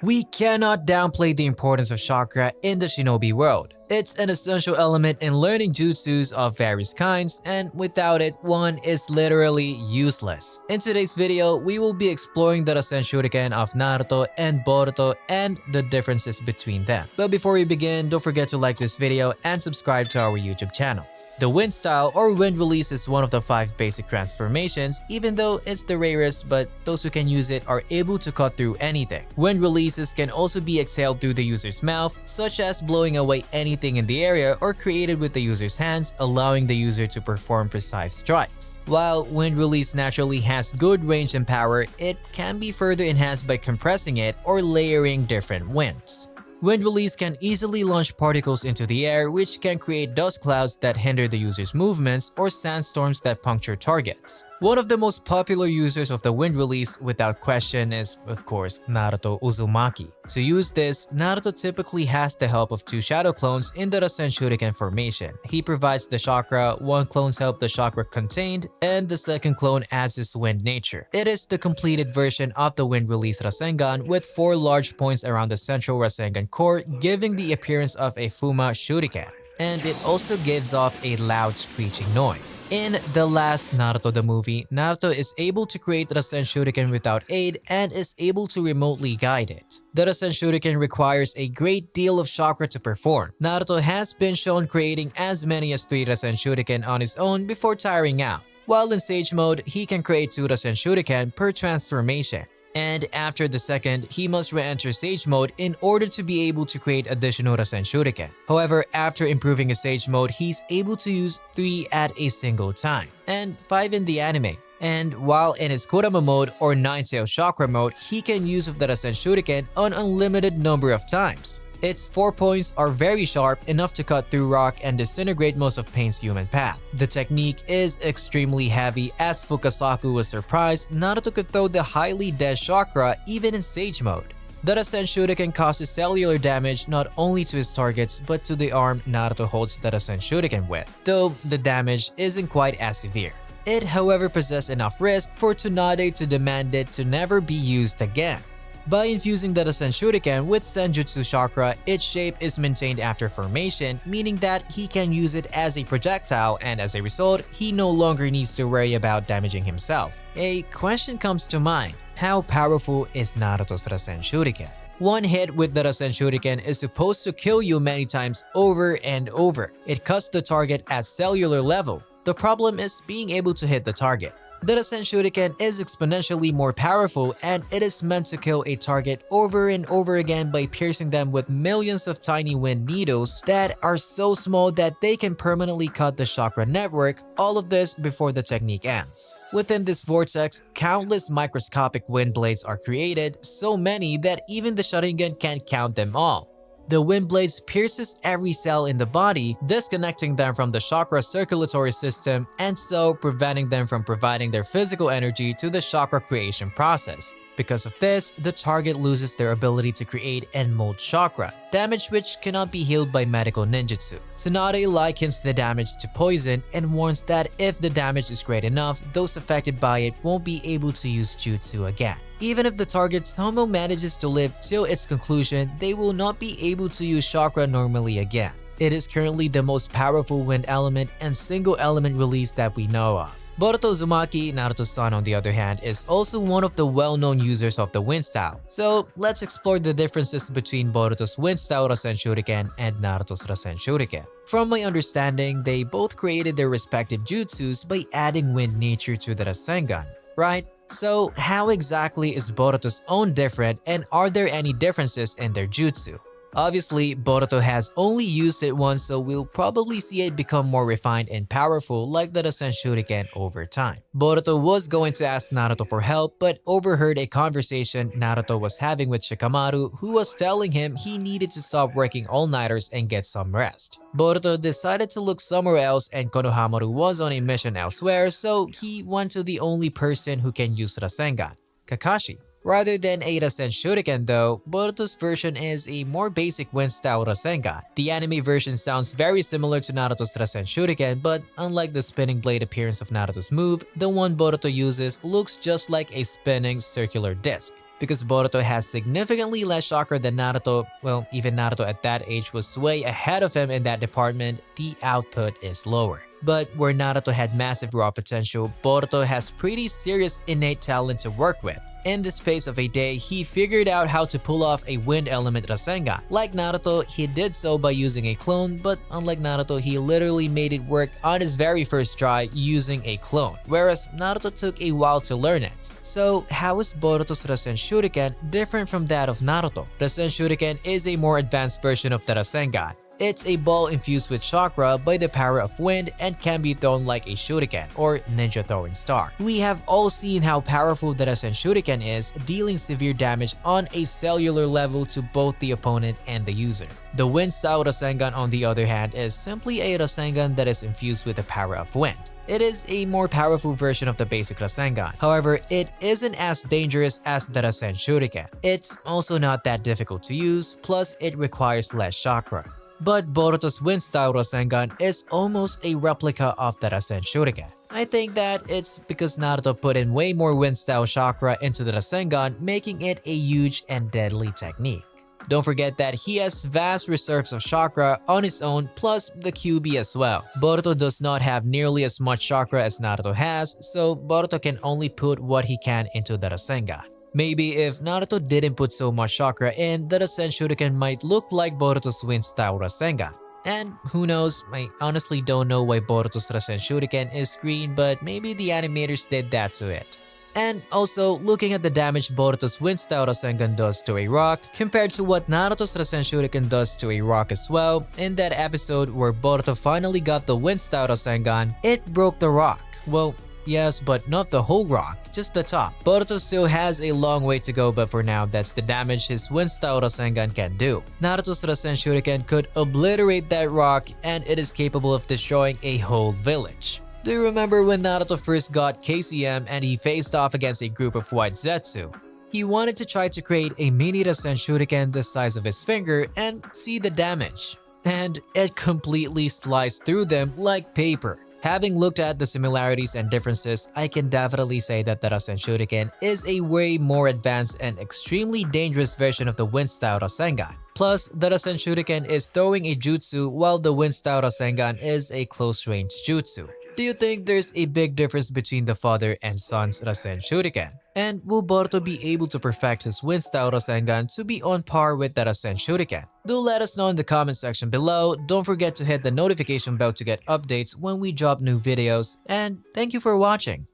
We cannot downplay the importance of chakra in the shinobi world. It's an essential element in learning jutsus of various kinds, and without it, one is literally useless. In today's video, we will be exploring the Rasen Shuriken of Naruto and Boruto and the differences between them. But before we begin, don't forget to like this video and subscribe to our YouTube channel. The wind style or wind release is one of the 5 basic transformations, even though it's the rarest, but those who can use it are able to cut through anything. Wind releases can also be exhaled through the user's mouth, such as blowing away anything in the area or created with the user's hands, allowing the user to perform precise strikes. While wind release naturally has good range and power, it can be further enhanced by compressing it or layering different winds. Wind release can easily launch particles into the air, which can create dust clouds that hinder the user's movements or sandstorms that puncture targets. One of the most popular users of the wind release without question is, of course, Naruto Uzumaki. To use this, Naruto typically has the help of 2 shadow clones in the Rasen Shuriken formation. He provides the chakra, one clones help the chakra contained, and the second clone adds his wind nature. It is the completed version of the wind release Rasengan with 4 large points around the central Rasengan core, giving the appearance of a Fuma Shuriken. And it also gives off a loud screeching noise. In the last Naruto the movie, Naruto is able to create Rasen Shuriken without aid and is able to remotely guide it. The Rasen Shuriken requires a great deal of chakra to perform. Naruto has been shown creating as many as 3 Rasen Shuriken on his own before tiring out. While in Sage mode, he can create 2 Rasen Shuriken per transformation. And after the second, he must re-enter Sage mode in order to be able to create additional Rasen Shuriken. However, after improving his Sage mode, he's able to use 3 at a single time, and 5 in the anime. And while in his Kurama mode or Nine-Tail Chakra mode, he can use the Rasen Shuriken an unlimited number of times. Its 4 points are very sharp, enough to cut through rock and disintegrate most of Pain's human path. The technique is extremely heavy, as Fukasaku was surprised Naruto could throw the highly dense chakra even in Sage mode. The Rasen Shuriken causes cellular damage not only to his targets but to the arm Naruto holds the Rasen Shuriken with, though the damage isn't quite as severe. It however possesses enough risk for Tsunade to demand it to never be used again. By infusing the Rasen Shuriken with Senjutsu Chakra, its shape is maintained after formation, meaning that he can use it as a projectile, and as a result, he no longer needs to worry about damaging himself. A question comes to mind: how powerful is Naruto's Rasen Shuriken? One hit with the Rasen Shuriken is supposed to kill you many times over and over. It cuts the target at cellular level. The problem is being able to hit the target. The Rasen Shuriken is exponentially more powerful, and it is meant to kill a target over and over again by piercing them with millions of tiny wind needles that are so small that they can permanently cut the chakra network, all of this before the technique ends. Within this vortex, countless microscopic wind blades are created, so many that even the Sharingan can't count them all. The wind blades pierces every cell in the body, disconnecting them from the chakra circulatory system and so preventing them from providing their physical energy to the chakra creation process. Because of this, the target loses their ability to create and mold chakra, damage which cannot be healed by medical ninjutsu. Tsunade likens the damage to poison and warns that if the damage is great enough, those affected by it won't be able to use jutsu again. Even if the target somehow manages to live till its conclusion, they will not be able to use chakra normally again. It is currently the most powerful wind element and single element release that we know of. Boruto Uzumaki, Naruto's son on the other hand, is also one of the well-known users of the wind style. So let's explore the differences between Boruto's wind style Rasen Shuriken and Naruto's Rasen Shuriken. From my understanding, they both created their respective jutsus by adding wind nature to the Rasengan, right? So how exactly is Boruto's own different, and are there any differences in their jutsu? Obviously, Boruto has only used it once, so we'll probably see it become more refined and powerful like the Rasen Shuriken over time. Boruto was going to ask Naruto for help, but overheard a conversation Naruto was having with Shikamaru, who was telling him he needed to stop working all-nighters and get some rest. Boruto decided to look somewhere else, and Konohamaru was on a mission elsewhere, so he went to the only person who can use Rasengan, Kakashi. Rather than a Rasen Shuriken though, Boruto's version is a more basic wind-style Rasengan. The anime version sounds very similar to Naruto's Rasen Shuriken, but unlike the spinning blade appearance of Naruto's move, the one Boruto uses looks just like a spinning circular disc. Because Boruto has significantly less chakra than Naruto, well, even Naruto at that age was way ahead of him in that department, the output is lower. But where Naruto had massive raw potential, Boruto has pretty serious innate talent to work with. In the space of a day, he figured out how to pull off a wind element Rasengan. Like Naruto, he did so by using a clone, but unlike Naruto, he literally made it work on his very first try using a clone, whereas Naruto took a while to learn it. So how is Boruto's Rasen Shuriken different from that of Naruto? Rasen Shuriken is a more advanced version of the Rasengan. It's a ball infused with chakra by the power of wind and can be thrown like a shuriken or ninja throwing star. We have all seen how powerful the Rasen Shuriken is, dealing severe damage on a cellular level to both the opponent and the user. The wind style Rasengan on the other hand is simply a Rasengan that is infused with the power of wind. It is a more powerful version of the basic Rasengan. However, it isn't as dangerous as the Rasen Shuriken. It's also not that difficult to use, plus it requires less chakra. But Boruto's wind-style Rasengan is almost a replica of the Rasen Shuriken. I think that it's because Naruto put in way more wind-style chakra into the Rasengan, making it a huge and deadly technique. Don't forget that he has vast reserves of chakra on his own, plus the QB as well. Boruto does not have nearly as much chakra as Naruto has, so Boruto can only put what he can into the Rasengan. Maybe if Naruto didn't put so much chakra in, the Rasen Shuriken might look like Boruto's wind-style Rasengan. And who knows, I honestly don't know why Boruto's Rasen Shuriken is green, but maybe the animators did that to it. And also, looking at the damage Boruto's wind-style Rasengan does to a rock, compared to what Naruto's Rasen Shuriken does to a rock as well, in that episode where Boruto finally got the wind-style Rasengan, it broke the rock. Well, yes, but not the whole rock, just the top. Boruto still has a long way to go, but for now, that's the damage his wind-style Rasengan can do. Naruto's Rasen Shuriken could obliterate that rock, and it is capable of destroying a whole village. Do you remember when Naruto first got KCM and he faced off against a group of white Zetsu? He wanted to try to create a mini Rasen Shuriken the size of his finger and see the damage. And it completely sliced through them like paper. Having looked at the similarities and differences, I can definitely say that the Rasen Shuriken is a way more advanced and extremely dangerous version of the wind-style Rasengan. Plus, the Rasen Shuriken is throwing a jutsu while the wind-style Rasengan is a close-range jutsu. Do you think there's a big difference between the father and son's Rasen Shuriken? And will Boruto be able to perfect his wind-style Rasengan to be on par with the Rasen Shuriken? Do let us know in the comment section below. Don't forget to hit the notification bell to get updates when we drop new videos. And thank you for watching.